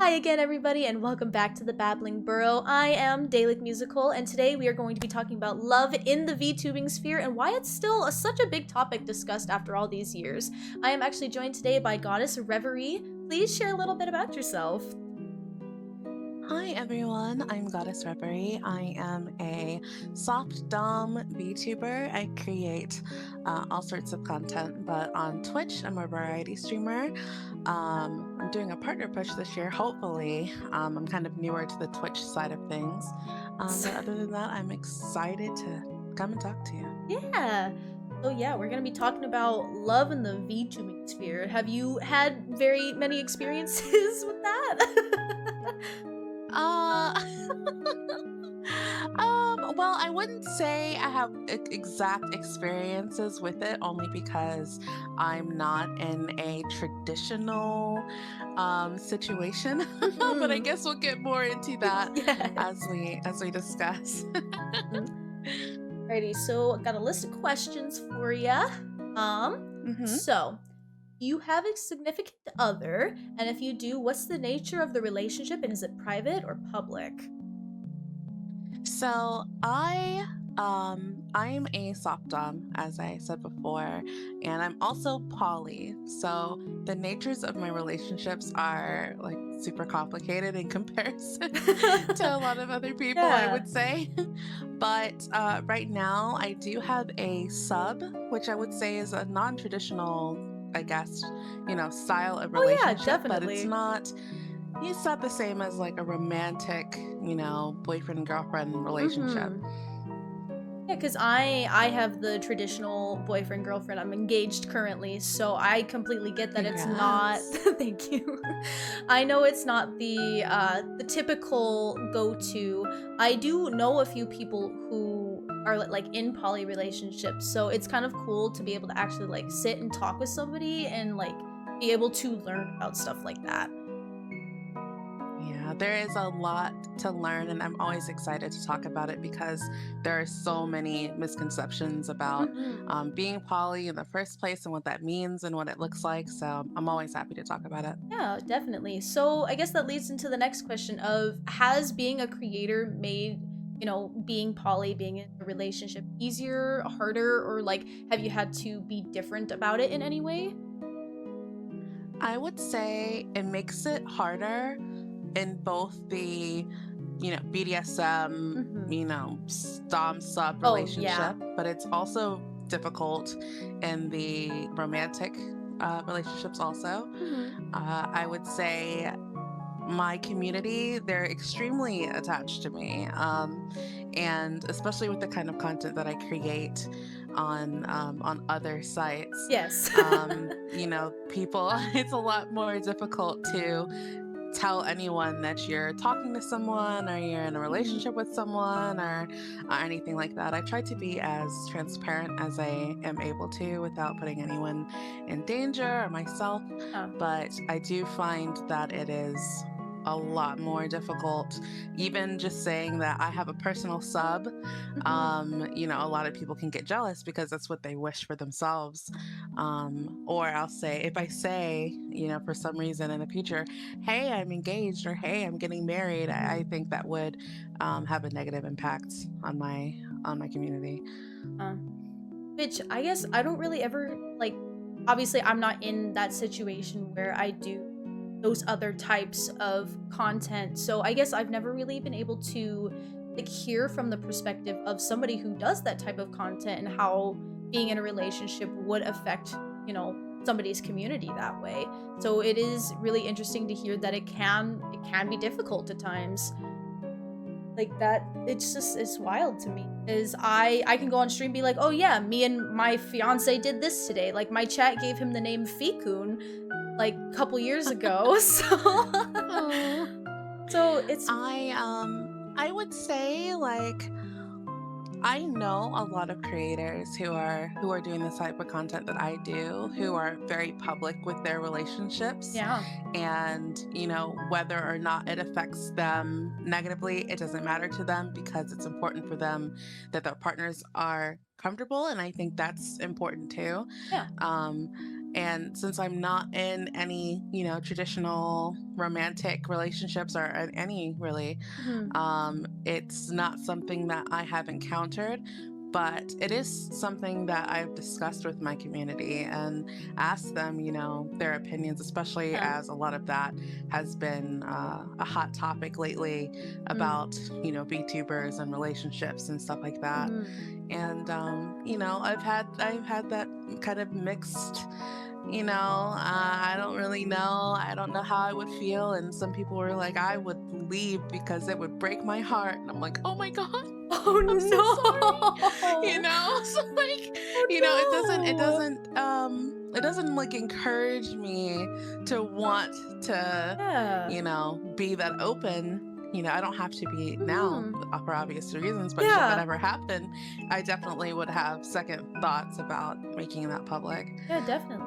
Hi again, everybody, and welcome back to the Babbling Burrow. I am Dalek Musical, and today we are going to be talking about love in the VTubing sphere and why it's still such a big topic discussed after all these years. I am actually joined today by GoddessReverie. Please share a little bit about yourself. Hi everyone, I'm GoddessReverie. I am a soft dom VTuber. I create all sorts of content, but on Twitch, I'm a variety streamer. I'm doing a partner push this year, hopefully. I'm kind of newer to the Twitch side of things. But other than that, I'm excited to come and talk to you. Yeah. So yeah, we're gonna be talking about love in the VTubing sphere. Have you had very many experiences with that? Uh, well, I wouldn't say I have exact experiences with it only because I'm not in a traditional situation. But I Mhm. guess we'll get more into that Yes. as we discuss. Mhm. Alrighty, so I got a list of questions for ya. Um, hmm so you have a significant other, and if you do, what's the nature of the relationship, and is it private or public? So I'm a soft dom, as I said before, and I'm also poly. So the natures of my relationships are like super complicated in comparison to a lot of other people, I Yeah. would say. But right now, I do have a sub, which I would say is a non-traditional, I guess, style of Oh yeah, relationship, but it's definitely. not. It's not the same as like a romantic, boyfriend girlfriend relationship. Mm-hmm. Yeah, because I have the traditional boyfriend girlfriend. I'm engaged currently, so I completely get that it's not. Congrats. Thank you. I know it's not the typical go-to. I do know a few people who are like in poly relationships, so it's kind of cool to be able to actually like sit and talk with somebody and like be able to learn about stuff like that. Yeah, there is a lot to learn, and I'm always excited to talk about it because there are so many misconceptions about Hmm. being poly in the first place and what that means and what it looks like. So I'm always happy to talk about it. Yeah, definitely. So I guess that leads into the next question of has being a creator made, being poly, being in a relationship easier, harder, or like have you had to be different about it in any way? I would say it makes it harder in both the BDSM, Mm-hmm. dom sub Oh, yeah. relationship, but it's also difficult in the romantic relationships also. Mm-hmm. I would say my community, they're extremely attached to me. And especially with the kind of content that I create on other sites, Yes. people, it's a lot more difficult to tell anyone that you're talking to someone or you're in a Hmm. relationship with someone or anything like that. I try to be as transparent as I am able to without putting anyone in danger or myself, Yeah. but I do find that it is a lot more difficult. Even just saying that I have a personal sub, Hmm. a lot of people can get jealous because that's what they wish for themselves. Or I'll say, if I say, for some reason in the future, hey, I'm engaged or hey, I'm getting married, I think that would have a negative impact on my community. Uh, which I guess I don't really ever like. Obviously, I'm not in that situation where I do those other types of content. So I guess I've never really been able to like hear from the perspective of somebody who does that type of content and how being in a relationship would affect, somebody's community that way. So it is really interesting to hear that it can be difficult at times. Like that it's wild to me is I can go on stream and be like, oh yeah, me and my fiance did this today, like my chat gave him the name Fikun like a couple years ago. Oh, So it's I would say like I know a lot of creators who are doing the type of content that I do, who are very public with their relationships. yeah. And, whether or not it affects them negatively, it doesn't matter to them because it's important for them that their partners are comfortable. And I think that's important too. Yeah. Um, And since I'm not in any, traditional romantic relationships or any really, Mhm. it's not something that I have encountered, but it is something that I've discussed with my community and asked them, their opinions, especially Yeah. as a lot of that has been a hot topic lately Mm. about, VTubers and relationships and stuff like that. Mhm. And I've had that kind of mixed, I don't really know. I don't know how I would feel. And some people were like, I would leave because it would break my heart. And I'm like, oh my God, Oh I'm so sorry. no! So like, Oh it doesn't like encourage me to want to, no! Yeah. be that open. I don't have to be now Mhm. for obvious reasons, but should that Yeah. ever happen, I definitely would have second thoughts about making that public. Yeah, definitely.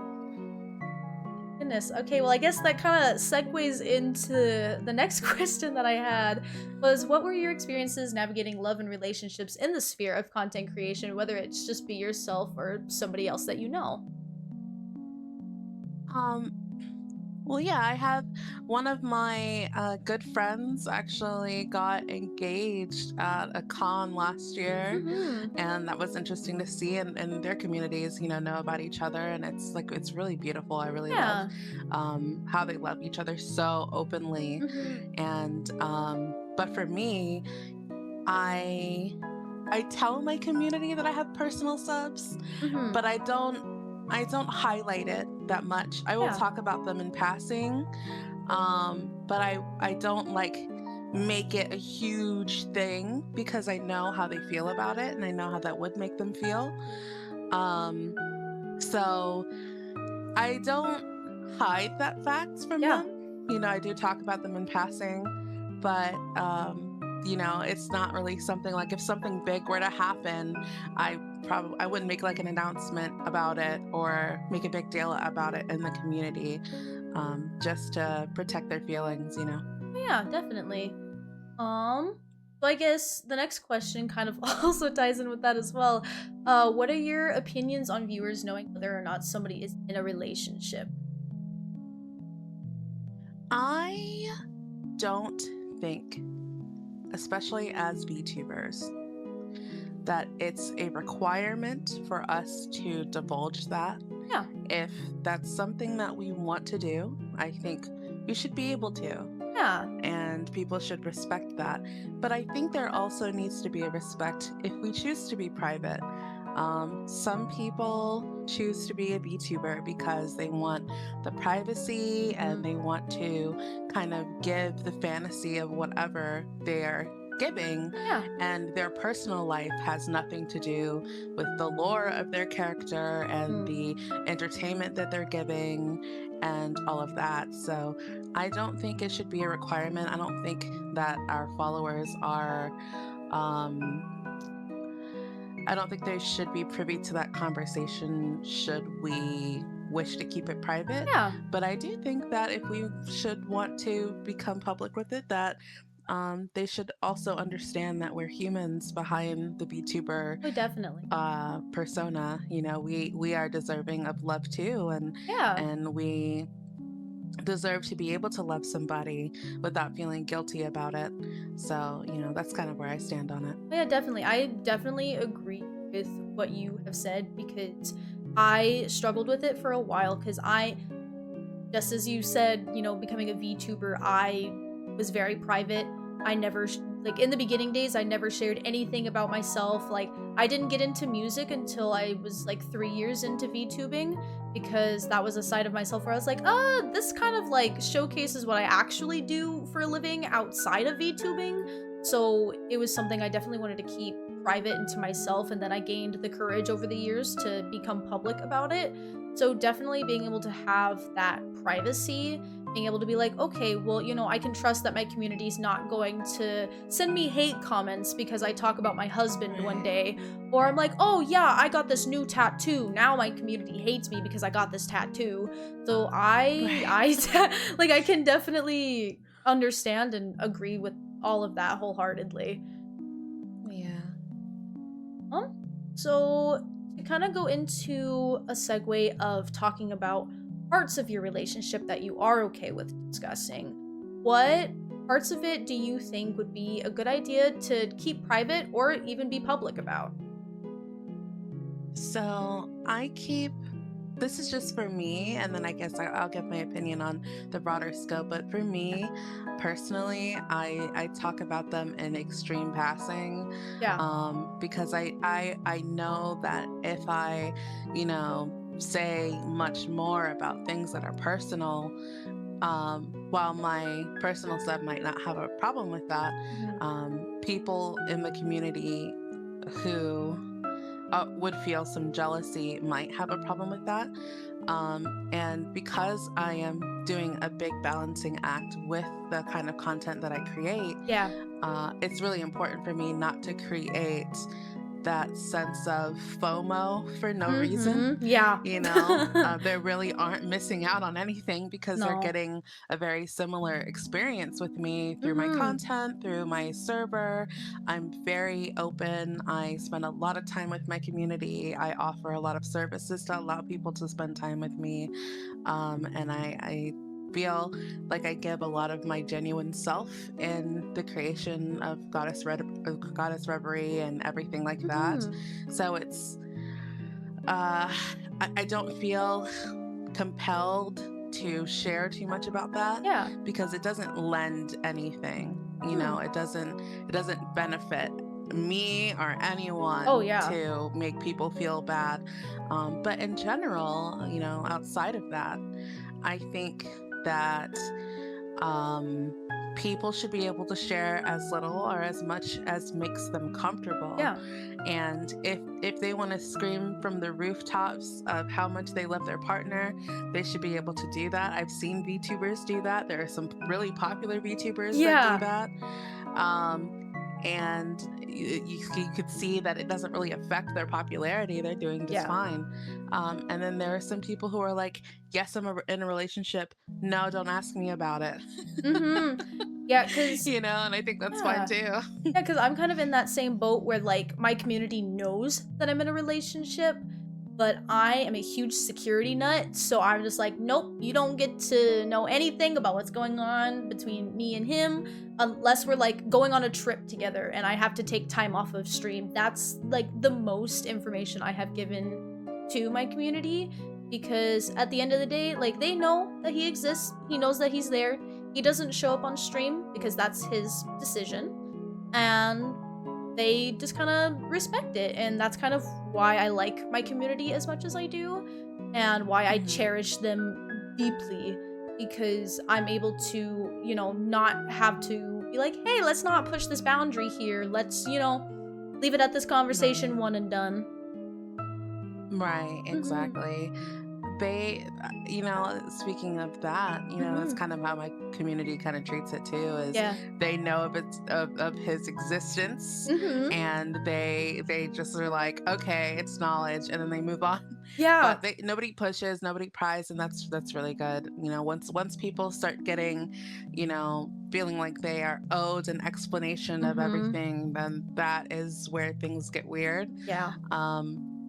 Goodness. Okay, well, I guess that kind of segues into the next question that I had was what were your experiences navigating love and relationships in the sphere of content creation, whether it's just be yourself or somebody else that you know? Um, Well, yeah, I have one of my good friends actually got engaged at a con last year, Mhm. and that was interesting to see. And their communities, know about each other, and it's really beautiful. I really love Yeah. how they love each other so openly. Mhm. And but for me, I I tell my community that I have personal subs, Mhm. but I don't highlight it that much. I will Yeah. talk about them in passing, but I don't like make it a huge thing because I know how they feel about it and I know how that would make them feel. Um, so I don't hide that fact from Yeah. them. I do talk about them in passing, but it's not really something like if something big were to happen, I wouldn't make like an announcement about it or make a big deal about it in the community, just to protect their feelings. Oh, yeah, definitely. So I guess the next question kind of also ties in with that as well. What are your opinions on viewers knowing whether or not somebody is in a relationship? I don't think, especially as VTubers, that it's a requirement for us to divulge that. Yeah. If that's something that we want to do, I think we should be able to, Yeah. and people should respect that. But I think there also needs to be a respect if we choose to be private. Some people choose to be a VTuber because they want the privacy and Mhm. they want to kind of give the fantasy of whatever they're giving, Yeah. and their personal life has nothing to do with the lore of their character and Mm. the entertainment that they're giving and all of that. So I don't think it should be a requirement. I don't think that our followers are, um, I don't think they should be privy to that conversation should we wish to keep it private. Yeah. But I do think that if we should want to become public with it, that they should also understand that we're humans behind the VTuber Oh, definitely. persona. We are deserving of love too, and Yeah. and we deserve to be able to love somebody without feeling guilty about it. So, that's kind of where I stand on it. Oh, yeah, definitely. I definitely agree with what you have said because I struggled with it for a while because just as you said, becoming a VTuber, I was very private. I never, like, in the beginning days, I never shared anything about myself. Like, I didn't get into music until I was like 3 years into VTubing because that was a side of myself where I was like, this kind of like showcases what I actually do for a living outside of VTubing. So it was something I definitely wanted to keep private and to myself. And then I gained the courage over the years to become public about it. So definitely being able to have that privacy, being able to be like, okay, well, I can trust that my community's not going to send me hate comments because I talk about my husband one Right. day, or I'm like, oh yeah, I got this new tattoo. Now my community hates me because I got this tattoo. So Right. like I can definitely understand and agree with all of that wholeheartedly. Yeah. Um, so to kind of go into a segue of talking about parts of your relationship that you are okay with discussing, what parts of it do you think would be a good idea to keep private or even be public about? So I keep this is just for me, and then I guess I'll give my opinion on the broader scope. But for me personally, I talk about them in extreme passing, Yeah. because I know that if I, say much more about things that are personal, while my personal stuff might not have a problem with that, Mhm. people in the community who would feel some jealousy might have a problem with that. And because I am doing a big balancing act with the kind of content that I create, Yeah. it's really important for me not to create that sense of FOMO for no reason. Mhm. Yeah. They really aren't missing out on anything because they're No. getting a very similar experience with me through my Mhm. content, through my server. I'm very open. I spend a lot of time with my community. I offer a lot of services to allow people to spend time with me. And I feel like I give a lot of my genuine self in the creation of Goddess Reverie and everything like that. Mhm. So I don't feel compelled to share too much about that Yeah. because it doesn't lend anything. Hmm. It doesn't benefit me or Oh, anyone yeah. to make people feel bad. But in general, outside of that, I think that um, people should be able to share as little or as much as makes them comfortable. Yeah. And if they want to scream from the rooftops of how much they love their partner, they should be able to do that. I've seen VTubers do that. There are some really popular VTubers that do Yeah. that. Um, and you could see that it doesn't really affect their popularity. They're doing just Yeah. fine. And then there are some people who are like, yes, in a relationship. No, don't ask me about it. Mhm. Yeah, 'cause And I think that's fine yeah. too. Yeah, because I'm kind of in that same boat where like my community knows that I'm in a relationship, but I am a huge security nut. So I'm just like, nope, you don't get to know anything about what's going on between me and him unless we're like going on a trip together and I have to take time off of stream. That's like the most information I have given to my community because at the end of the day, like they know that he exists, he knows that he's there. He doesn't show up on stream because that's his decision and they just kind of respect it, and that's kind of why I like my community as much as I do and why I Mhm. cherish them deeply because I'm able to, not have to be like, hey, let's not push this boundary here, let's, leave it at this Right. conversation one and done. Right, Mhm. exactly. Speaking of that, that's Mhm. kind of how my community kind of treats it too, is Yeah. they know of his existence, Mhm. and they just are like, okay, it's knowledge, and then they move on. Yeah. But nobody pushes, nobody pries, and that's really good. Once people start getting, feeling like they are owed an explanation of Mhm. everything, then that is where things get weird. Yeah.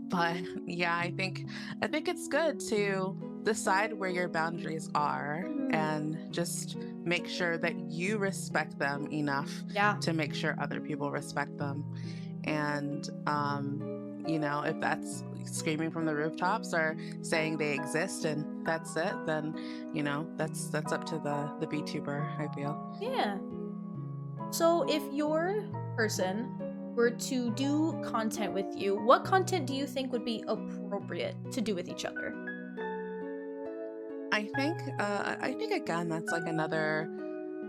But yeah, I think it's good to decide where your boundaries are Mhm. and just make sure that you respect them enough Yeah. to make sure other people respect them. And if that's screaming from the rooftops or saying they exist and that's it, then that's up to the VTuber, I feel. Yeah. So, if your person were to do content with you, what content do you think would be appropriate to do with each other? I think again that's like another.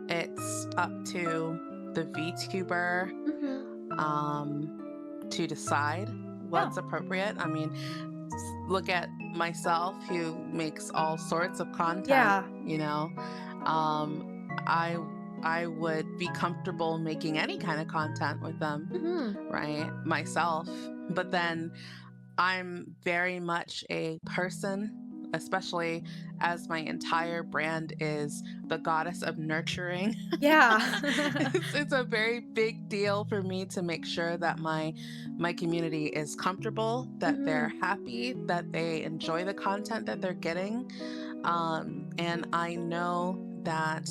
It's up to the VTuber Mhm. to decide Yeah. what's appropriate. I mean, look at myself who makes all sorts of content, Yeah. I would be comfortable making any kind of content with them, Mhm. right? Myself. But then I'm very much a person especially as my entire brand is the goddess of nurturing. Yeah. It's a very big deal for me to make sure that my community is comfortable, that they're Mhm. happy, that they enjoy the content that they're getting. And I know that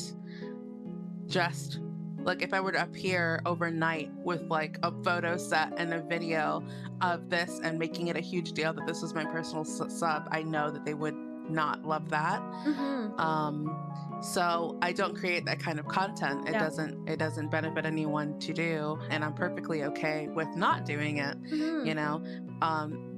just like if I were to appear overnight with like a photo set and a video of this and making it a huge deal that this was my personal sub, I know that they would not love that. Mhm. um so I don't create that kind of content. It Yeah. doesn't benefit anyone to do, and I'm perfectly okay with not doing it, you Mhm. know.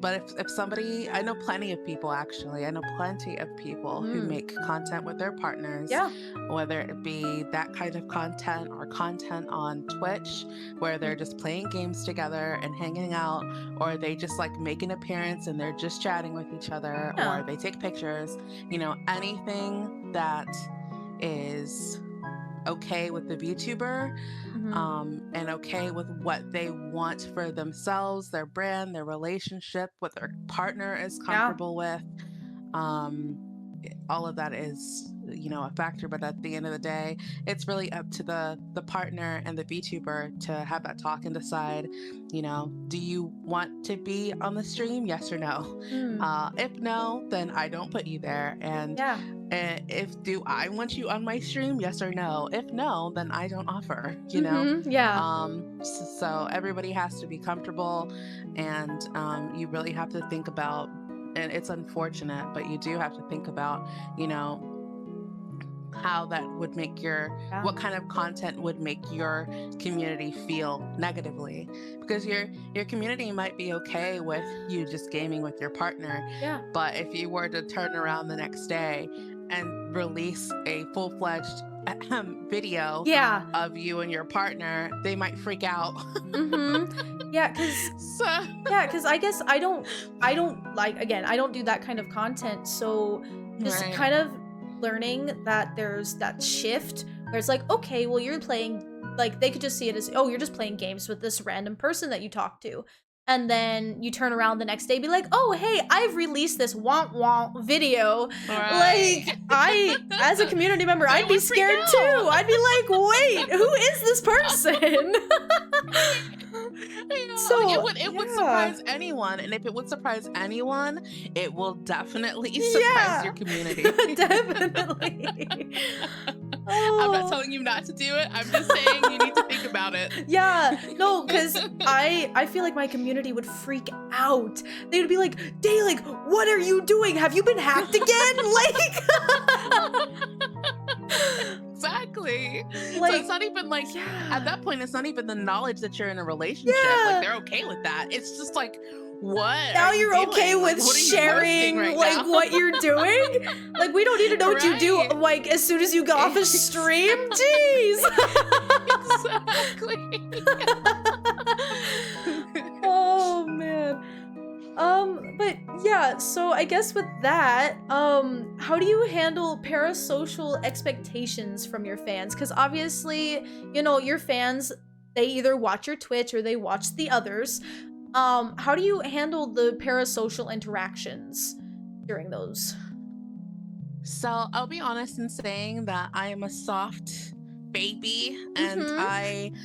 But if somebody, I know plenty of people, actually I know plenty of people who Mhm. make content with their partners, Yeah. whether it be that kind of content or content on Twitch where they're Mhm. just playing games together and hanging out, or they just like make an appearance and they're just chatting with each other, Yeah. or they take pictures, anything that is okay with the VTuber, Mhm. and okay with what they want for themselves, their brand, their relationship, what their partner is Yeah. comfortable with. Um, all of that is, a factor, but at the end of the day, it's really up to the partner and the VTuber to have that talk and decide, do you want to be on the stream, yes or no? Mm. If no, then I don't put you there. And Yeah. if do I want you on my stream, yes or no? If no, then I don't offer, Mhm. Yeah. so everybody has to be comfortable, and you really have to think about, and it's unfortunate, but you do have to think about, you know, how that would make Yeah. what kind of content would make your community feel negatively, because your community might be okay with you just gaming with your partner, Yeah. but if you were to turn around the next day and release a full-fledged video Yeah. of you and your partner, they might freak out. Mhm. Yeah, 'cause So yeah, 'cause I guess I don't like, again, I don't do that kind of content, so just right, kind of learning that there's that shift where it's like, "Okay, well, you're playing," like, they could just see it as, "Oh, you're just playing games with this random person that you talk to." And then you turn around the next day, be like, "Oh, hey, I've released this womp womp video." right. Like, as a community member, They I'd be would freak scared out. too. I'd be like, "Wait, who is this person?" So, It would yeah. surprise anyone, and if it would surprise anyone, it will definitely surprise your Yeah. community. Definitely. I'm not Oh. telling you not to do it. I'm just saying you need to think about it. Yeah. No, 'cause I feel like my community would freak out. They would be like, "Day, like, what are you doing? Have you been hacked again?" Exactly. So it's Like, not even like, at yeah. that point, it's not even the knowledge that you're in a relationship. Like Yeah. they're okay with that. It's just like, what are Now you you're okay doing? Like, with what are you posting sharing, right like, now? what you're doing? Like, we don't need to know what you do, Right. like, as soon as you get off a stream? Jeez! Exactly. Oh, man. But yeah, so I guess with that, how do you handle parasocial expectations from your fans? Because obviously, your fans, they either watch your Twitch or they watch the others. How do you handle the parasocial interactions during those? So I'll be honest in saying that I am a soft baby, and Mm-hmm.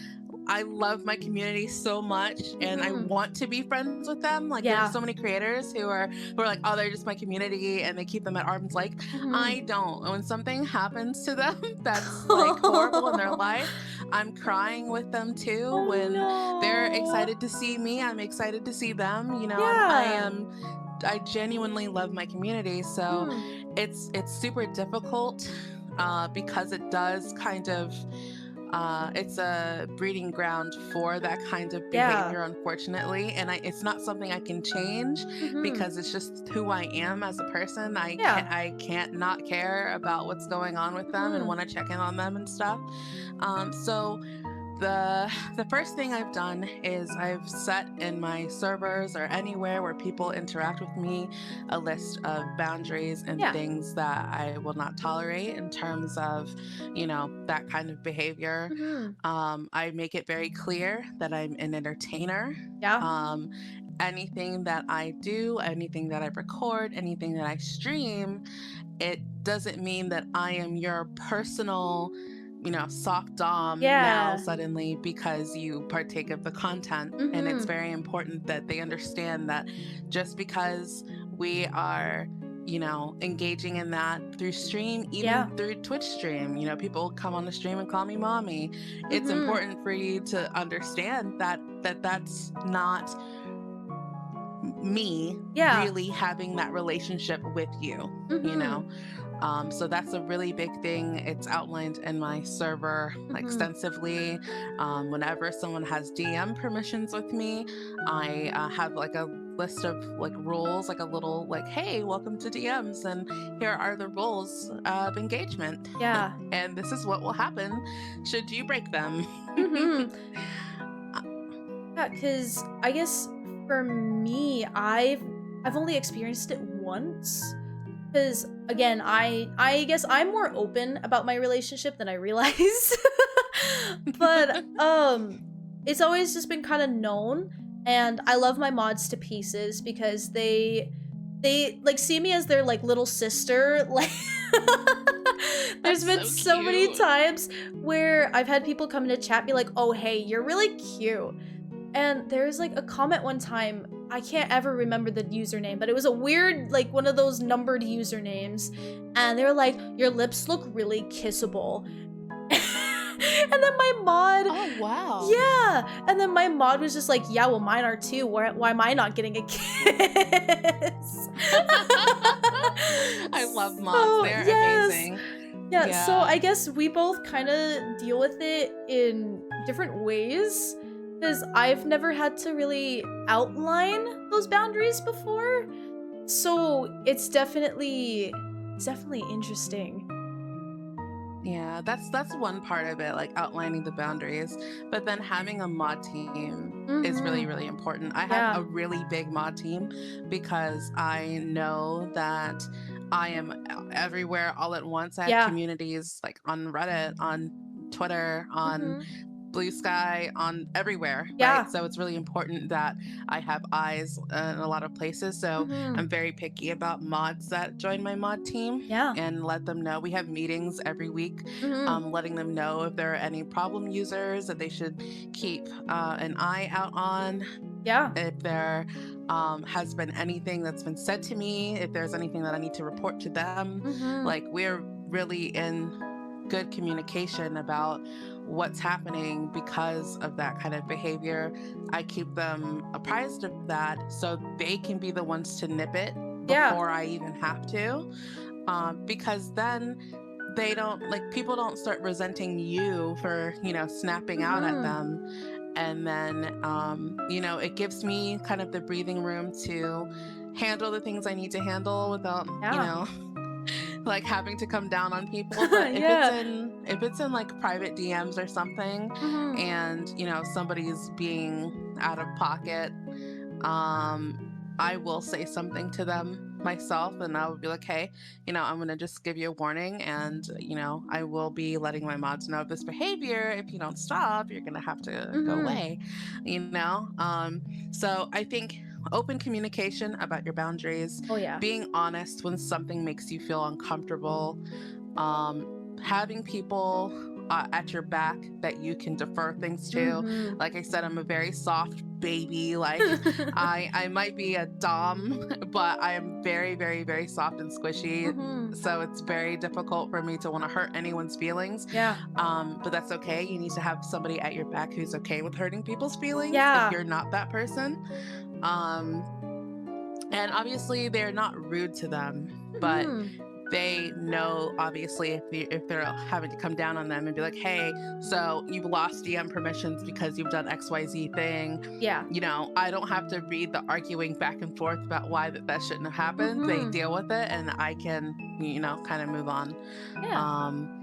I love my community so much, and I Mm-hmm. want to be friends with them. Like there's Yeah. so many creators who are like, oh, they're just my community and they keep them at arm's length. Mm-hmm. I don't. When something happens to them that's like horrible in their life, I'm crying with them too. Oh When they're no. excited to see me, I'm excited to see them. Yeah. I genuinely love my community. So Mm. it's super difficult, because it does kind of, it's a breeding ground for that kind of Yeah. behavior, unfortunately. And it's not something I can change Mm-hmm. because it's just who I am as a person. Yeah. I can't not care about what's going on with them and Mm-hmm. want to check in on them and stuff. So the first thing I've done is I've set in my servers or anywhere where people interact with me a list of boundaries and Yeah. things that I will not tolerate in terms of, that kind of behavior. Mm-hmm. I make it very clear that I'm an entertainer. Yeah. Um, anything that I do, anything that I record, anything that I stream, it doesn't mean that I am your personal, soft dom now Yeah. suddenly because you partake of the content. And it's Mhm. very important that they understand that just because we are, engaging in that through stream, even Yeah. through Twitch stream, people come on the stream and call me mommy. It's Mhm. important for you to understand that's not me Yeah. really having that relationship with you, you know? Mhm. So that's a really big thing. It's outlined in my server Mhm. extensively. Whenever someone has DM permissions with me, I have like a list of like rules, like a little like, hey, welcome to DMs, and here are the rules of engagement. Yeah. And this is what will happen should you break them. Mhm. Yeah, cuz I guess for me, I've only experienced it once. Cuz again, I guess I'm more open about my relationship than I realize. But it's always just been kind of known, and I love my mods to pieces because they like see me as their like little sister. Like there's That's been so so many cute. times where I've had people come into chat be like, "Oh, hey, you're really cute." And there's like a comment one time, I can't ever remember the username, but it was a weird, like one of those numbered usernames. And they were like, "Your lips look really kissable." And then my mod, Oh, wow. yeah. And then my mod was just like, "Yeah, well, mine are too. Why am I not getting a kiss?" I love mods. So, They're yes. amazing. Yeah, so Yeah. I guess we both kind of deal with it in different ways because I've never had to really outline those boundaries before. So it's definitely interesting. Yeah, that's one part of it, like outlining the boundaries. But then having a mod team is really, Mhm. really important. I have Yeah. a really big mod team because I know that I am everywhere all at once. I have Yeah. communities like on Reddit, on Twitter, on Mhm. Blue Sky, on everywhere, right? Yeah. So it's really important that I have eyes in a lot of places. So Mhm. I'm very picky about mods that join my mod team Yeah. and let them know. We have meetings every week, Mhm. letting them know if there are any problem users that they should keep an eye out on. Yeah. If there has been anything that's been said to me, if there's anything that I need to report to them, Mhm. like we're really in good communication about what's happening because of that kind of behavior. I keep them apprised of that so they can be the ones to nip it Yeah. before I even have to. Because then they don't like people don't start resenting you for snapping out at Mhm. them, and then it gives me kind of the breathing room to handle the things I need to handle without Yeah. like having to come down on people. But Yeah. if it's in like private DMs or something, Mhm. and somebody's being out of pocket, um, I will say something to them myself, and I will be like, hey, I'm going to just give you a warning, and I will be letting my mods know of this behavior. If you don't stop, you're going to have to go Mhm. away, you know so I think open communication about your boundaries, Oh yeah. being honest when something makes you feel uncomfortable, having people at your back that you can defer things to. Mhm. Like I said, I'm a very soft baby. Like I might be a dom, but I am very, very, very soft and squishy. Mhm. So it's very difficult for me to want to hurt anyone's feelings. Yeah. But that's okay. You need to have somebody at your back who's okay with hurting people's feelings if Yeah. you're not that person. Um, and obviously, they're not rude to them, but Mhm. they know obviously if they're having to come down on them and be like, hey, so you've lost DM permissions because you've done XYZ thing. Yeah. I don't have to read the arguing back and forth about why that shouldn't have happened. They Mhm. deal with it, and I can kind of move on. Yeah. um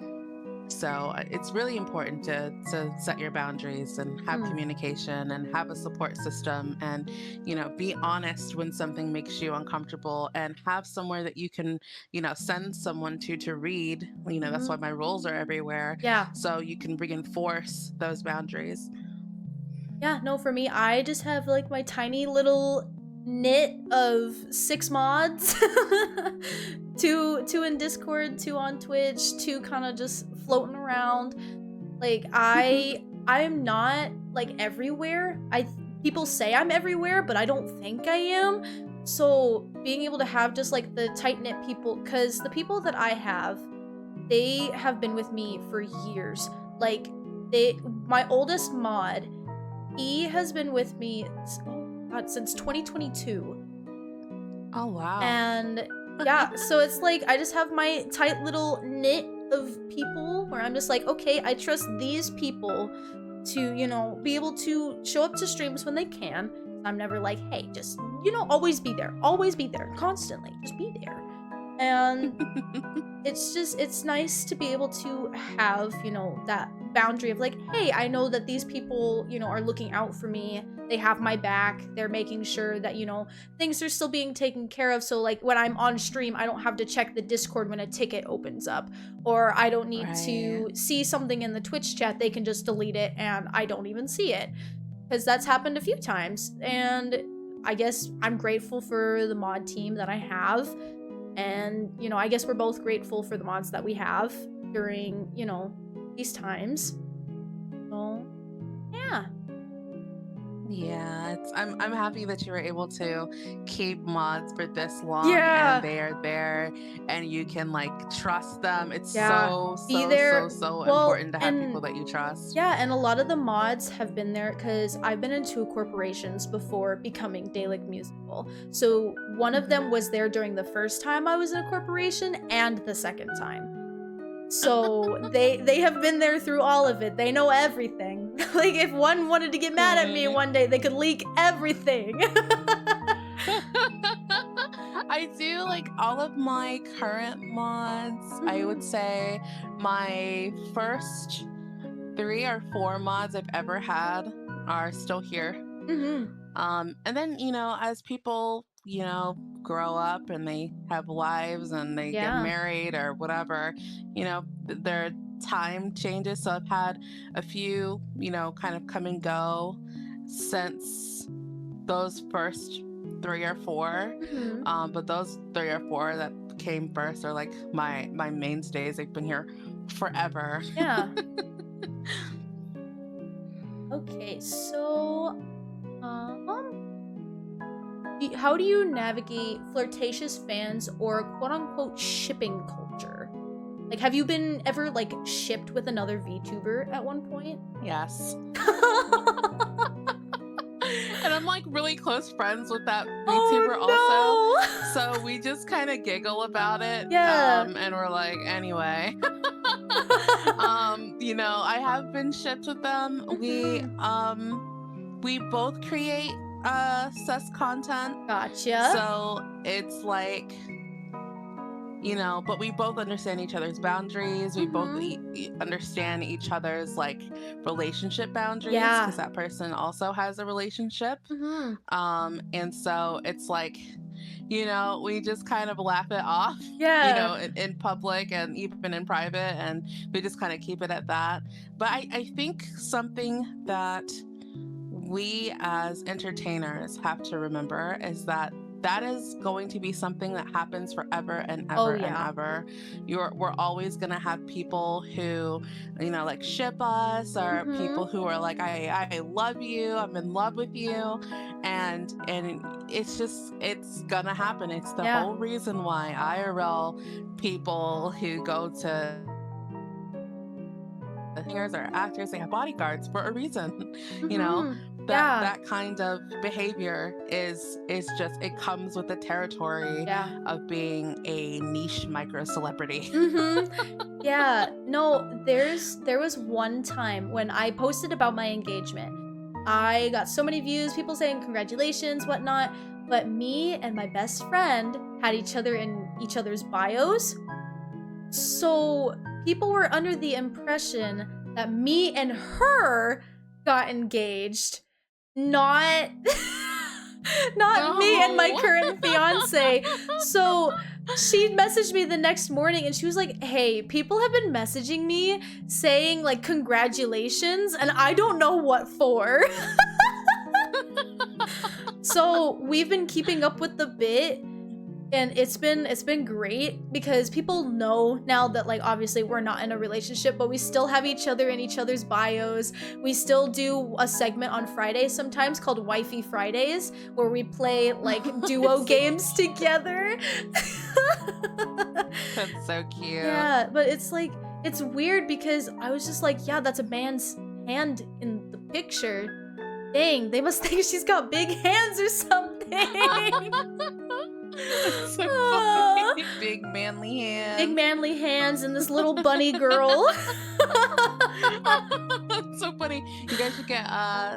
so it's really important to set your boundaries and have Mhm. communication and have a support system, and be honest when something makes you uncomfortable, and have somewhere that you can send someone to read. That's why Mhm. my rules are everywhere, Yeah. so you can reinforce those boundaries. Yeah, no, for me, I just have like my tiny little knit of 6 mods. Two in Discord, 2 on Twitch, 2 kind of just floating around. Like I am not like everywhere. People say I'm everywhere, but I don't think I am. So being able to have just like the tight knit people, because the people that I have, they have been with me for years. Like my oldest mod, he has been with me, oh god, since 2022. Oh, wow. And yeah, so it's like I just have my tight little knit of people where I'm just like, okay, I trust these people to, be able to show up to streams when they can. I'm never like, hey, just, always be there, constantly, just be there. And it's nice to be able to have, that boundary of like, hey, I know that these people, are looking out for me. They have my back. They're making sure that, things are still being taken care of. So like when I'm on stream, I don't have to check the Discord when a ticket opens up, or I don't need to see something in the Twitch chat. They can just delete it and I don't even see it, because that's happened a few times. And I guess I'm grateful for the mod team that I have. And, I guess we're both grateful for the mods that we have during, these times. So, yeah. Yeah, I'm happy that you were able to keep mods for this long, Yeah. and they are there and you can like trust them. It's Yeah. Be there. so Well, important to have people that you trust. Yeah, and a lot of the mods have been there because I've been in 2 corporations before becoming Daelig Musical. So one of them was there during the first time I was in a corporation and the second time. So they have been there through all of it. They know everything. Like if one wanted to get mad at me one day, they could leak everything. I do like all of my current mods. I would say my first 3 or 4 mods I've ever had are still here. And then, as people, grow up and they have lives and they get married or whatever, their time changes. So I've had a few, kind of come and go since those first 3 or 4. But those 3 or 4 that came first are like my mainstays. They've been here forever. Yeah. Okay, so how do you navigate flirtatious fans or quote-unquote shipping culture? Like, have you been ever like shipped with another VTuber at one point? Yes. And I'm like really close friends with that VTuber also. So we just kind of giggle about it. Yeah. And we're like, anyway. I have been shipped with them. We both create sus content. Gotcha. So it's like, but we both understand each other's boundaries. We both understand each other's like relationship boundaries, because that person also has a relationship. And so it's like, we just kind of laugh it off, in public and even in private, and we just kind of keep it at that. But I think something that we as entertainers have to remember is that is going to be something that happens forever and ever and ever. We're always going to have people who, like ship us, or people who are like, I love you, I'm in love with you. And it's gonna happen. It's the whole reason why IRL people who go to singers or actors, they have bodyguards for a reason. That kind of behavior is just, it comes with the territory of being a niche micro celebrity. Yeah, no, there was one time when I posted about my engagement. I got so many views, people saying congratulations, whatnot, but me and my best friend had each other in each other's bios. So people were under the impression that me and her got engaged, not me and my current fiance. So She messaged me the next morning and she was like, hey, people have been messaging me saying like congratulations and I don't know what for. So we've been keeping up with the bit and it's been great because people know now that like obviously we're not in a relationship, but we still have each other in each other's bios. We still do a segment on Friday sometimes called Wifey Fridays where we play like duo games together. That's so cute. Yeah, but it's like it's weird because I was just like, yeah, that's a man's hand in the picture. Dang, they must think she's got big hands or something. That's so funny. Big manly hands. Big manly hands and this little bunny girl. That's so funny. You guys should get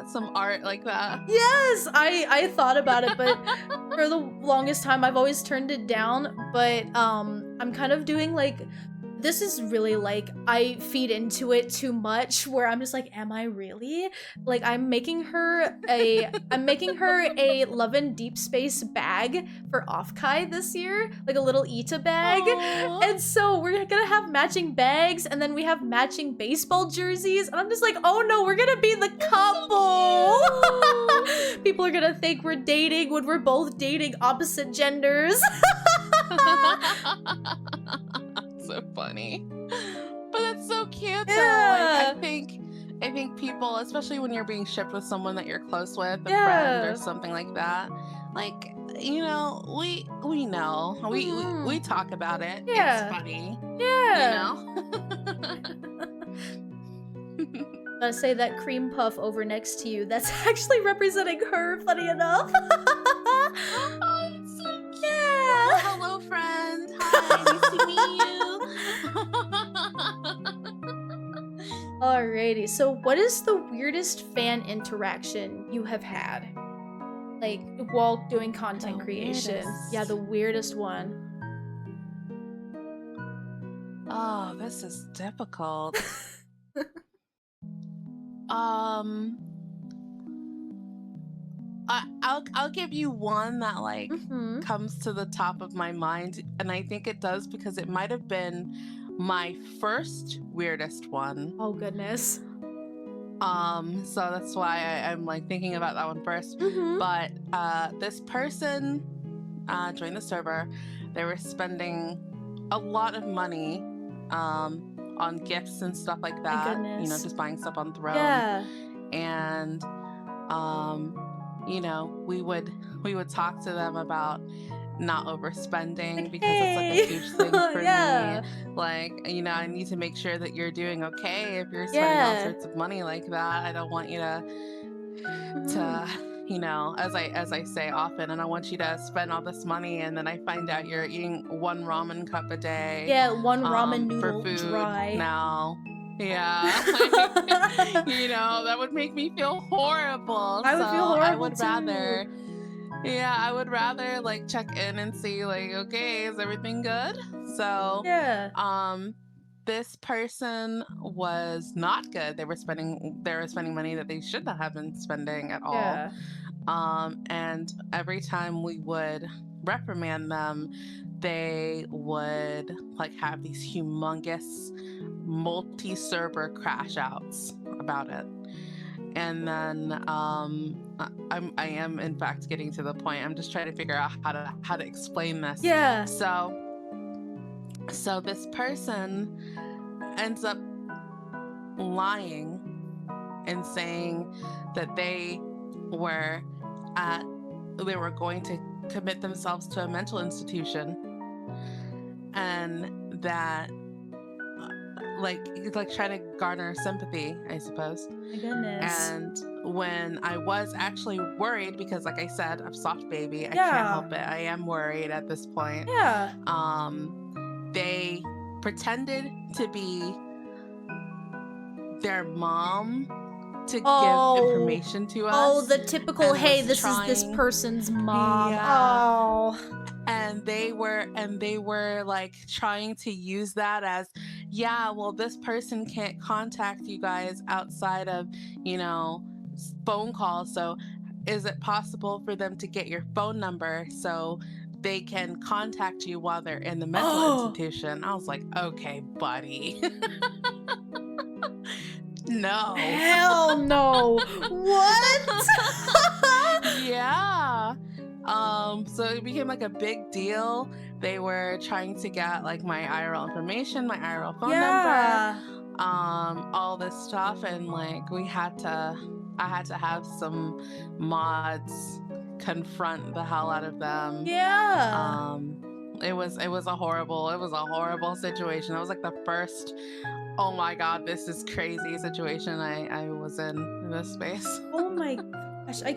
some art like that. Yes, I thought about it, but for the longest time I've always turned it down. But I'm kind of doing like this is really like I feed into it too much where I'm just like, am I really? Like I'm making her a Love and Deep Space bag for Offkai this year, like a little Ita bag. Aww. And so we're gonna have matching bags and then we have matching baseball jerseys. And I'm just like, oh no, we're gonna be the couple. So people are gonna think we're dating when we're both dating opposite genders. So funny, but that's so cute though. Yeah. Like, I think people, especially when you're being shipped with someone that you're close with, a Yeah. friend or something like that, like, you know, we know we talk about it. Yeah. It's funny. Yeah. You know. Gotta say that cream puff over next to you, that's actually representing her, funny enough. Oh, it's so cute. Yeah. Hello, friend. Hi, nice to meet you. Alrighty, so what is the weirdest fan interaction you have had? Like, while doing content The creation. weirdest. Yeah, the weirdest one. Oh, this is difficult. I'll give you one that like Mm-hmm. comes to the top of my mind, and I think it does because it might have been my first weirdest one. Oh, goodness. So that's why I'm like thinking about that one first. Mm-hmm. But this person joined the server. They were spending a lot of money on gifts and stuff like that. You know, goodness. just buying stuff on Throne. Yeah. And you know, we would talk to them about not overspending because it's like a huge thing for Yeah. me. Like, you know, I need to make sure that you're doing okay if you're spending all Yeah. sorts of money like that. I don't want you to you know, as I say often, and I want you to spend all this money and then I find out you're eating one ramen cup a day. Yeah, one ramen for noodle food dry. now. Yeah. Like, you know, that would make me feel horrible. I would feel horrible I would too. rather I would rather like check in and see like, okay, is everything good? So Yeah. this person was not good. They were spending money that they should not have been spending at all. Yeah. And every time we would reprimand them, they would like have these humongous multi-server crash outs about it. And then I am in fact getting to the point. I'm just trying to figure out how to explain this. Yeah. So this person ends up lying and saying that they were going to commit themselves to a mental institution, and that like trying to garner sympathy, I suppose. My goodness. And when I was actually worried, because like I said, I'm soft baby, I Yeah. can't help it. I am worried at this point. Yeah. They pretended to be their mom to give information to us. Oh, the typical, and hey, was this is this trying- person's mom. Yeah. Oh. And they were like trying to use that as, yeah, well, this person can't contact you guys outside of, you know, phone calls. So is it possible for them to get your phone number so they can contact you while they're in the mental Oh, institution. I was like, okay, buddy. No. hell no. What? Yeah. So it became like a big deal. They were trying to get like my IRL information, my IRL phone number, Yeah. all this stuff, and like I had to have some mods confront the hell out of them. Yeah. It was a horrible situation. It was like the first, oh my god, this is crazy situation I was in this space. Oh my gosh. I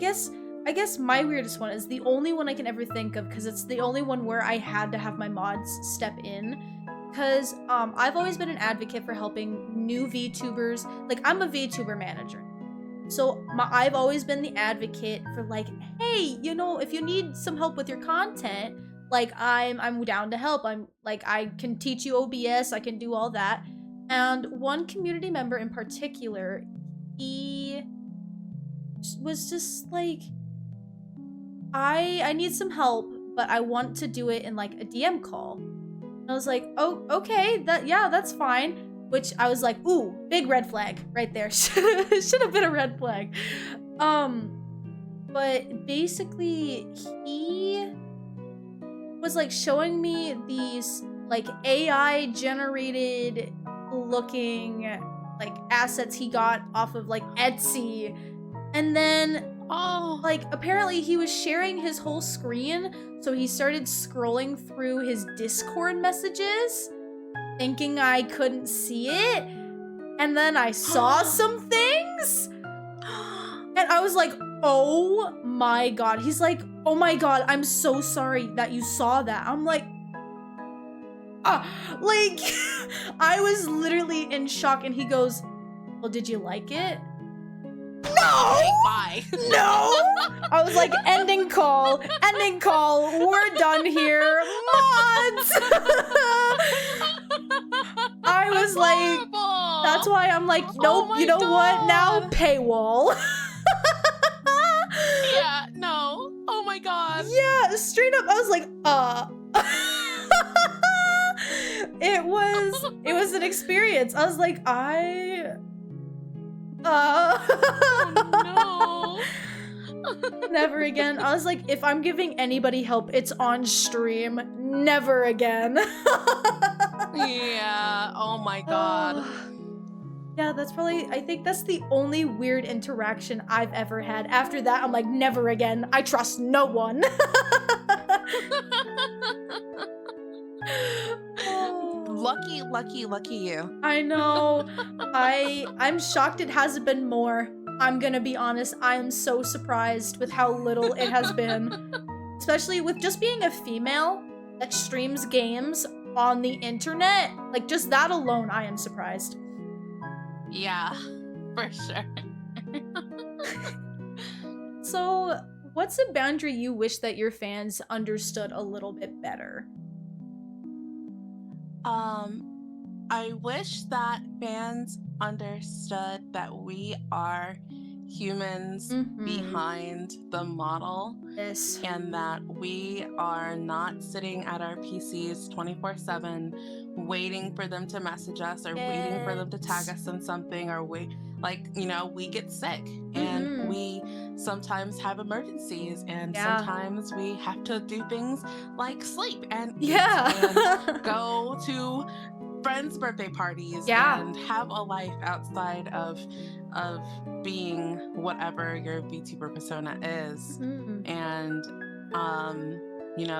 guess my weirdest one is the only one I can ever think of, because it's the only one where I had to have my mods step in. Because I've always been an advocate for helping new VTubers. Like, I'm a VTuber manager. So I've always been the advocate for, like, hey, if you need some help with your content, like, I'm down to help. I'm like, I can teach you OBS, I can do all that. And one community member in particular, he was just like, I need some help, but I want to do it in like a DM call. And I was like, oh, okay, that's fine. Which I was like, ooh, big red flag right there. Should have been a red flag. But basically he was like showing me these like AI generated looking like assets he got off of like Etsy. And then like apparently he was sharing his whole screen, so he started scrolling through his Discord messages thinking I couldn't see it, and then I saw some things and I was like, oh my god. He's like, oh my god, I'm so sorry that you saw that. I'm like, like I was literally in shock, and he goes, well, did you like it? No! Okay, bye. No! I was like, ending call, we're done here. Mods! I was like, that's why I'm like, nope, Oh you know what? Now God. paywall. Yeah, no. Oh my god. Yeah, straight up, I was like, It was an experience. I was like, Oh, no. Never again. I was like, if I'm giving anybody help, it's on stream. Never again. Yeah. Oh my god. Yeah, I think that's the only weird interaction I've ever had. After that, I'm like, never again. I trust no one. Lucky you. I know. I'm shocked it hasn't been more. I'm gonna be honest, I am so surprised with how little it has been. Especially with just being a female that streams games on the internet. Like, just that alone, I am surprised. Yeah, for sure. So, what's a boundary you wish that your fans understood a little bit better? I wish that fans understood that we are humans behind the model. Yes. And that we are not sitting at our PCs 24/7 waiting for them to message us or waiting for them to tag us in something, or we get sick and we sometimes have emergencies, and sometimes we have to do things like sleep and eat and go to friends' birthday parties and have a life outside of being whatever your VTuber persona is. And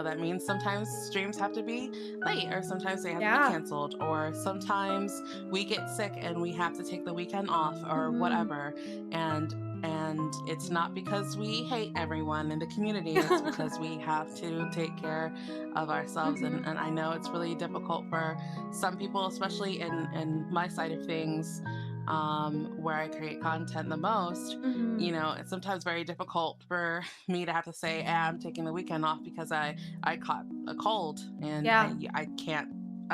that means sometimes streams have to be late, or sometimes they have to be canceled, or sometimes we get sick and we have to take the weekend off, or whatever. And it's not because we hate everyone in the community, it's because we have to take care of ourselves. And I know it's really difficult for some people, especially in my side of things, where I create content the most. It's sometimes very difficult for me to have to say, I'm taking the weekend off because I caught a cold and I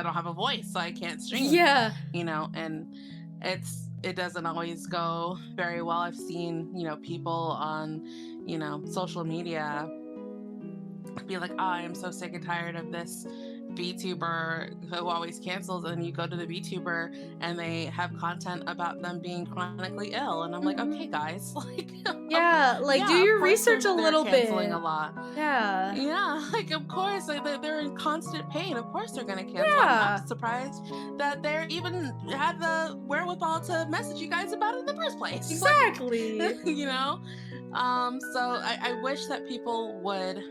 don't have a voice, so I can't stream. And it doesn't always go very well. I've seen, people on, social media be like, oh, I am so sick and tired of this VTuber who always cancels. And you go to the VTuber and they have content about them being chronically ill. And I'm like, okay, Mhm. guys, like, Yeah, like, do yeah, of your course research a they're little canceling a bit. lot. Yeah. Yeah, like, of course, like, they're in constant pain. Of course they're going to cancel. I'm Yeah. surprised that they're even had the wherewithal to message you guys about it in the first place. Like, Exactly. you know? So I wish that people would,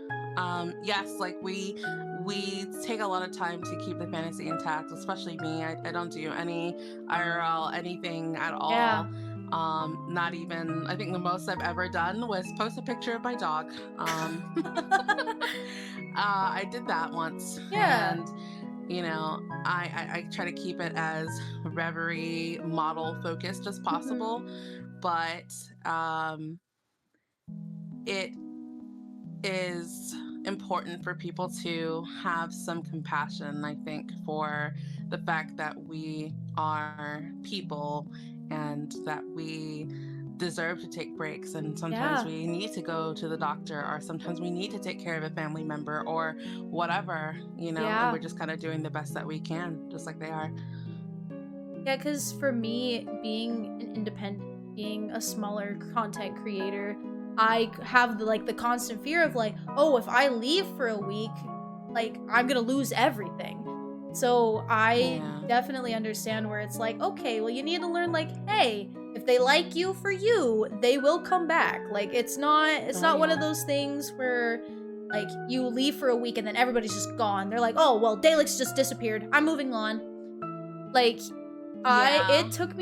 yes, like we take a lot of time to keep the fantasy intact, especially me. I don't do any IRL, anything at Yeah. all. Not even, I think the most I've ever done was post a picture of my dog. I did that once, Yeah. and I try to keep it as Reverie model focused as Mhm. possible, but it is important for people to have some compassion, I think, for the fact that we are people and that we deserve to take breaks. And sometimes Yeah. we need to go to the doctor, or sometimes we need to take care of a family member or whatever, and Yeah. we're just kind of doing the best that we can, just like they are. Yeah, because for me, being an independent, being a smaller content creator, I have the constant fear of like, oh, if I leave for a week, like I'm gonna lose everything. So I Yeah. definitely understand where it's like, okay, well, you need to learn like, hey, if they like you for you, they will come back. Like it's Oh, not one of yeah. those things where like you leave for a week and then everybody's just gone. They're like, oh well, Daleks just disappeared. I'm moving on. Like I Yeah. it took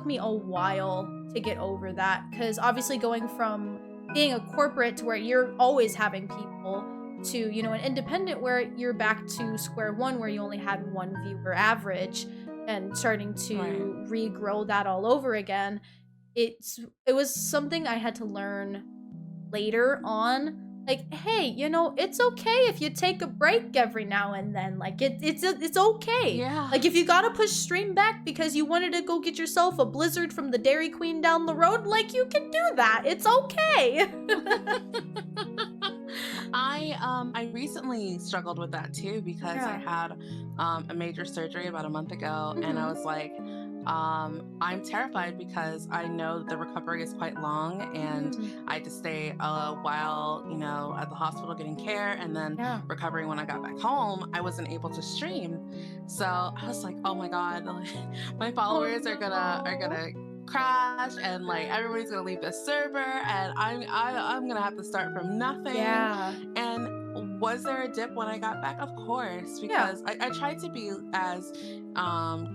me a while to get over that because obviously going from being a corporate to where you're always having people to, an independent where you're back to square one where you only had one viewer average and starting Right. to regrow that all over again. It was something I had to learn later on, like, hey, it's okay if you take a break every now and then. Like it's okay. Yeah. Like if you gotta push stream back because you wanted to go get yourself a blizzard from the Dairy Queen down the road, like you can do that. It's okay. I recently struggled with that too because I Yeah. had a major surgery about a month ago, and I Hmm. was like, I'm terrified because I know that the recovery is quite long, and Hmm. I had to stay a while, at the hospital getting care, and then Yeah. recovering. When I got back home, I wasn't able to stream, so I was like, oh my god, my Oh followers are no. gonna crash, and like everybody's gonna leave the server, and I'm gonna have to start from nothing. Yeah. And was there a dip when I got back? Of course, Yeah. because I tried to be as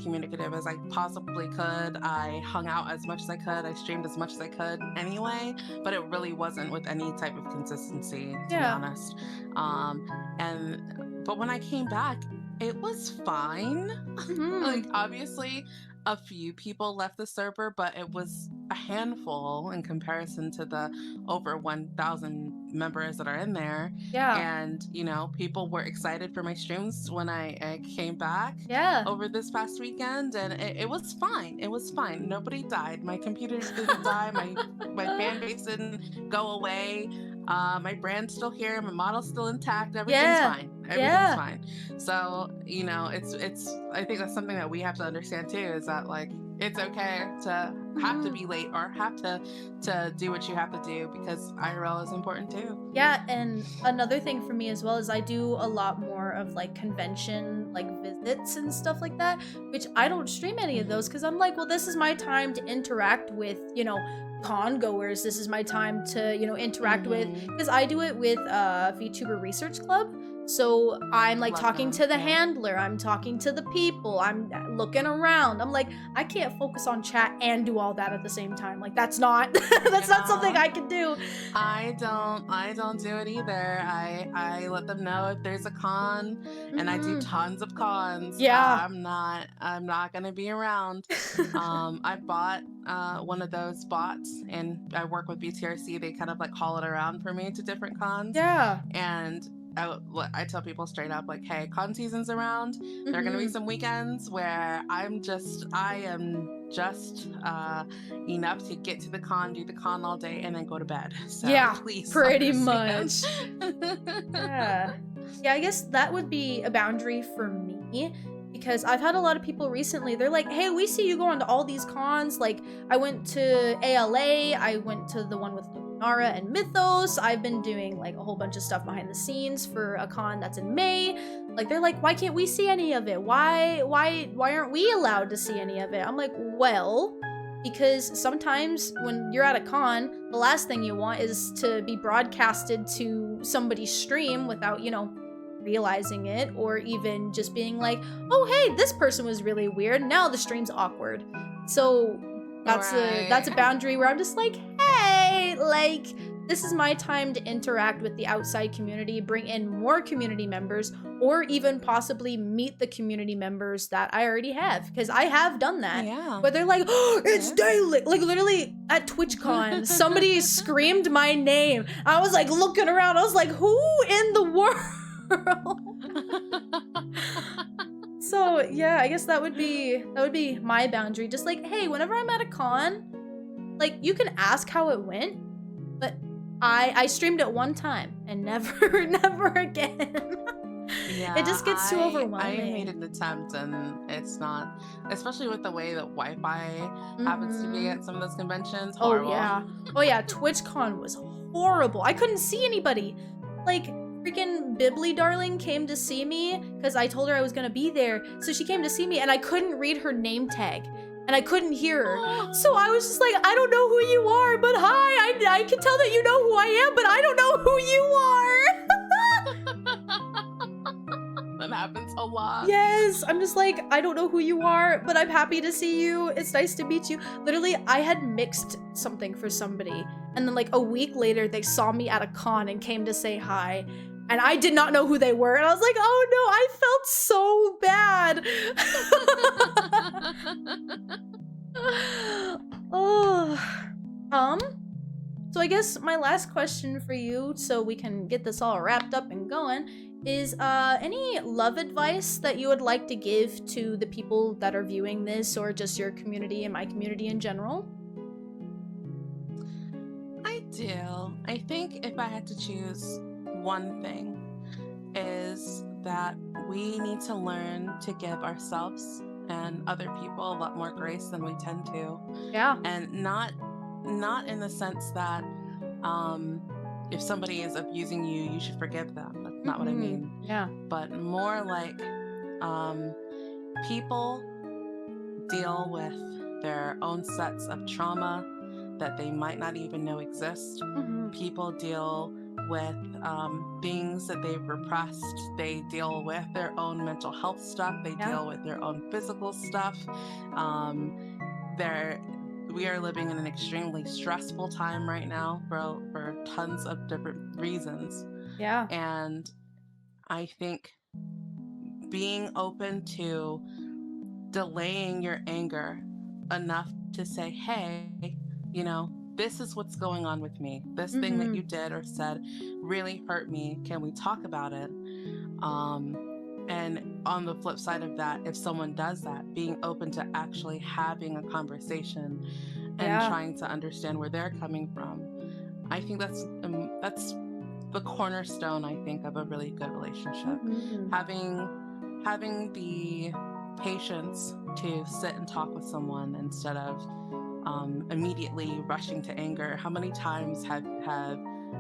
communicative as I possibly could. I hung out as much as I could. I streamed as much as I could anyway, but it really wasn't with any type of consistency, to be Yeah. honest. But when I came back, it was fine. Like, Hmm. obviously, a few people left the server, but it was a handful in comparison to the over 1,000 members that are in there. Yeah. And, people were excited for my streams when I came back Yeah. over this past weekend, and it was fine. It was fine. Nobody died. My computers didn't die. My fan base didn't go away. My brand's still here. My model's still intact. Everything's Yeah. fine. Everything's Yeah. fine. So, it's I think that's something that we have to understand too, is that like it's okay to have to Hmm. be late or have to do what you have to do, because IRL is important too. Yeah, and another thing for me as well is I do a lot more of like convention like visits and stuff like that, which I don't stream any of those Hmm. because I'm like, well, this is my time to interact with, con goers. This is my time to, interact with Hmm. because I do it with VTuber Research Club. So I'm like Love talking them. to the Yeah. handler, I'm talking to the people, I'm looking around. I'm like, I can't focus on chat and do all that at the same time. Like that's not that's not something Yeah. I can do. I don't do it either. I let them know if there's a con, and I do Hmm. tons of cons. Yeah. I'm not gonna be around. I bought one of those bots, and I work with BTRC. They kind of like haul it around for me to different cons, Yeah. and I tell people straight up, like, hey, con season's around. There are going to be Mm-hmm. some weekends where I am just enough to get to the con, do the con all day, and then go to bed. So Yeah, please pretty understand. much. Yeah. Yeah, I guess that would be a boundary for me because I've had a lot of people recently. They're like, "Hey, we see you going to all these cons. Like, I went to ALA, I went to the one with Luminara and Mythos. I've been doing like a whole bunch of stuff behind the scenes for a con that's in May." Like, they're like, "Why can't we see any of it? Why aren't we allowed to see any of it?" I'm like, "Well, because sometimes when you're at a con, the last thing you want is to be broadcasted to somebody's stream without, realizing it, or even just being like, oh hey, this person was really weird, now the stream's awkward. So that's a Right. boundary where I'm just like, hey, like, this is my time to interact with the outside community, bring in more community members, or even possibly meet the community members that I already have, because I have done that. Yeah. But they're like, oh, it's Yeah. daily. Like, literally at TwitchCon, somebody screamed my name. I was like looking around. I was like, who in the world? So yeah, I guess that would be my boundary. Just like, hey, whenever I'm at a con, like, you can ask how it went, but I streamed it one time and never again. Yeah, It just gets too I overwhelming. made an attempt, and it's not, especially with the way that Wi-Fi happens to be Mhm. at some of those conventions, Oh horrible. yeah. Oh yeah, TwitchCon was horrible. I couldn't see anybody. Like, freaking Bibbly Darling came to see me because I told her I was gonna be there. So she came to see me and I couldn't read her name tag. And I couldn't hear her. So I was just like, I don't know who you are, but hi, I can tell that you know who I am, but I don't know who you are. That happens a lot. Yes, I'm just like, I don't know who you are, but I'm happy to see you. It's nice to meet you. Literally, I had mixed something for somebody, and then like a week later, they saw me at a con and came to say hi, and I did not know who they were, and I was like, oh no, I felt so bad. Oh, um, so I guess my last question for you, so we can get this all wrapped up and going, is any love advice that you would like to give to the people that are viewing this, or just your community and my community in general? I do. I think if I had to choose one thing, is that we need to learn to give ourselves and other people a lot more grace than we tend to. Yeah. And not in the sense that um, if somebody is abusing you, you should forgive them. That's not what I mean. Yeah. But more like um, people deal with their own sets of trauma that they might not even know exist. People deal with things that they've repressed. They deal with their own mental health stuff. They Yeah. deal with their own physical stuff. We are living in an extremely stressful time right now for tons of different reasons. Yeah. And I think being open to delaying your anger enough to say, hey, this is what's going on with me. This thing that you did or said really hurt me. Can we talk about it? And on the flip side of that, if someone does that, being open to actually having a conversation and Yeah. trying to understand where they're coming from. I think that's the cornerstone, I think, of a really good relationship. Having the patience to sit and talk with someone instead of immediately rushing to anger. How many times have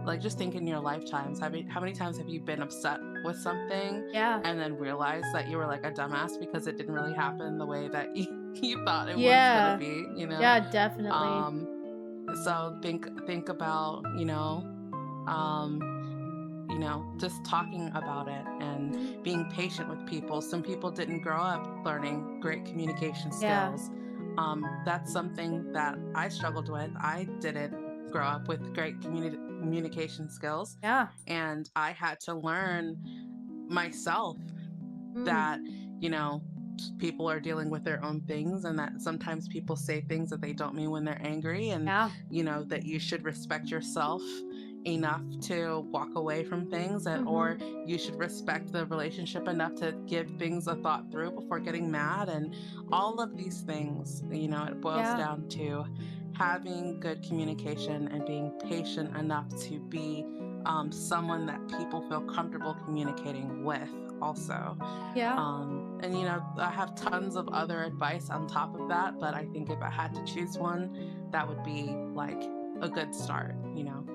like, just think in your lifetimes, how many times have you been upset with something Yeah. and then realized that you were like a dumbass because it didn't really happen the way that you thought it was Yeah. gonna be, Yeah, definitely. So think about, just talking about it and being patient with people. Some people didn't grow up learning great communication Yeah. skills. That's something that I struggled with. I didn't grow up with great communication skills, Yeah. and I had to learn myself that, people are dealing with their own things, and that sometimes people say things that they don't mean when they're angry, and Yeah. that you should respect yourself enough to walk away from things, and or you should respect the relationship enough to give things a thought through before getting mad. And all of these things, it boils Yeah. down to having good communication and being patient enough to be someone that people feel comfortable communicating with also. Yeah. And I have tons of other advice on top of that, but I think if I had to choose one, that would be like a good start.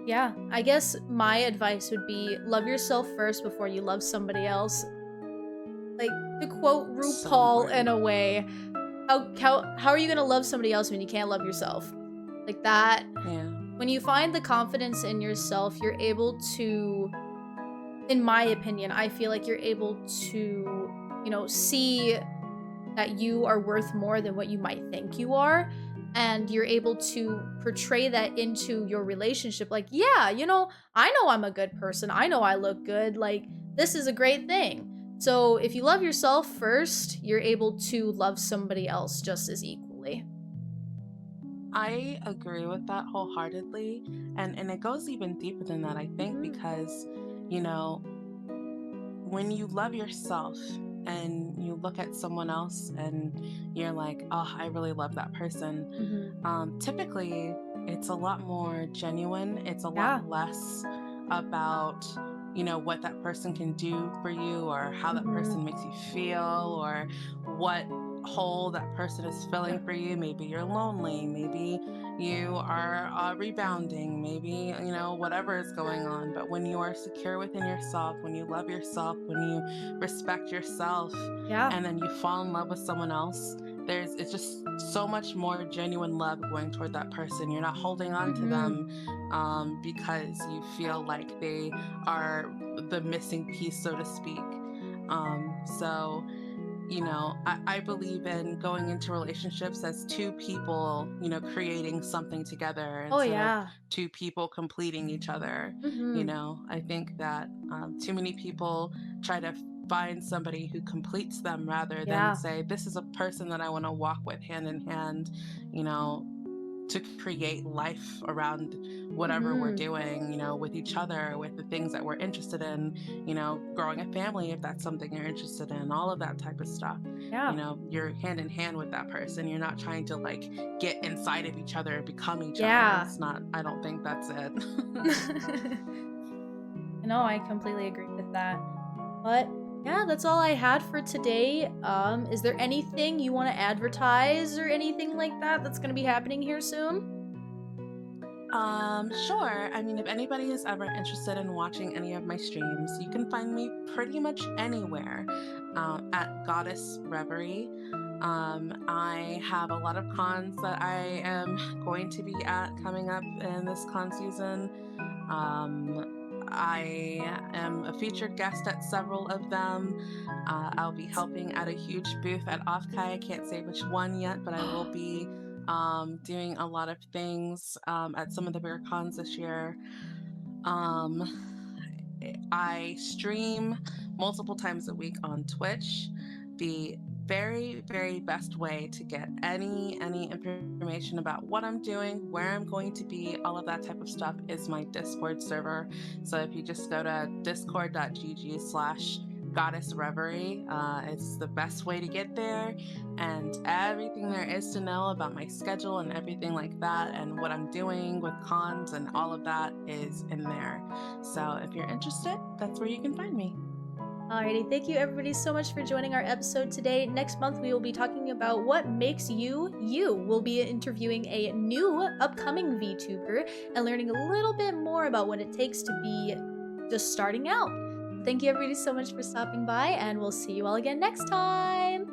Yeah. I guess my advice would be love yourself first before you love somebody else. Like, to quote So RuPaul in important. a way, how are you gonna love somebody else when you can't love yourself? Like that. Yeah. When you find the confidence in yourself, you're able to, in my opinion, I feel like you're able to, see that you are worth more than what you might think you are. And you're able to portray that into your relationship. Like, yeah, I know I'm a good person. I know I look good. Like, this is a great thing. So if you love yourself first, you're able to love somebody else just as equally. I agree with that wholeheartedly. And it goes even deeper than that, I think, Hmm. because, you know, when you love yourself and you look at someone else and you're like, oh, I really love that person, Hmm. typically it's a lot more genuine. It's a Yeah. lot less about, what that person can do for you or how that Hmm. person makes you feel or what hole that person is filling for you. Maybe you're lonely. Maybe you are rebounding. Maybe, whatever is going on. But when you are secure within yourself, when you love yourself, when you respect yourself, Yeah. and then you fall in love with someone else, it's just so much more genuine love going toward that person. You're not holding on to Hmm. them because you feel like they are the missing piece, so to speak. So I believe in going into relationships as two people, creating something together Oh, instead of yeah. two people completing each other. Hmm. I think that too many people try to find somebody who completes them rather than Yeah. say, this is a person that I want to walk with hand in hand, you know, to create life around whatever we're Hmm. doing, with each other, with the things that we're interested in, growing a family if that's something you're interested in, all of that type of stuff. Yeah. You're hand in hand with that person. You're not trying to like get inside of each other and become each other. Yeah. It's not, I don't think that's it. No, I completely agree with that. But yeah, that's all I had for today. Is there anything you want to advertise or anything like that that's going to be happening here soon? Sure. I mean, if anybody is ever interested in watching any of my streams, you can find me pretty much anywhere at GoddessReverie. I have a lot of cons that I am going to be at coming up in this con season. I am a featured guest at several of them. I'll be helping at a huge booth at Offkai. I can't say which one yet, but I will be doing a lot of things at some of the bigger cons this year. Um, I stream multiple times a week on Twitch. The very, very best way to get any information about what I'm doing, where I'm going to be, all of that type of stuff is my Discord server. So if you just go to discord.gg/GoddessReverie, it's the best way to get there. And everything there is to know about my schedule and everything like that, and what I'm doing with cons and all of that is in there. So if you're interested, that's where you can find me. Alrighty, thank you everybody so much for joining our episode today. Next month we will be talking about what makes you you. We'll be interviewing a new upcoming VTuber and learning a little bit more about what it takes to be just starting out. Thank you everybody so much for stopping by, and we'll see you all again next time.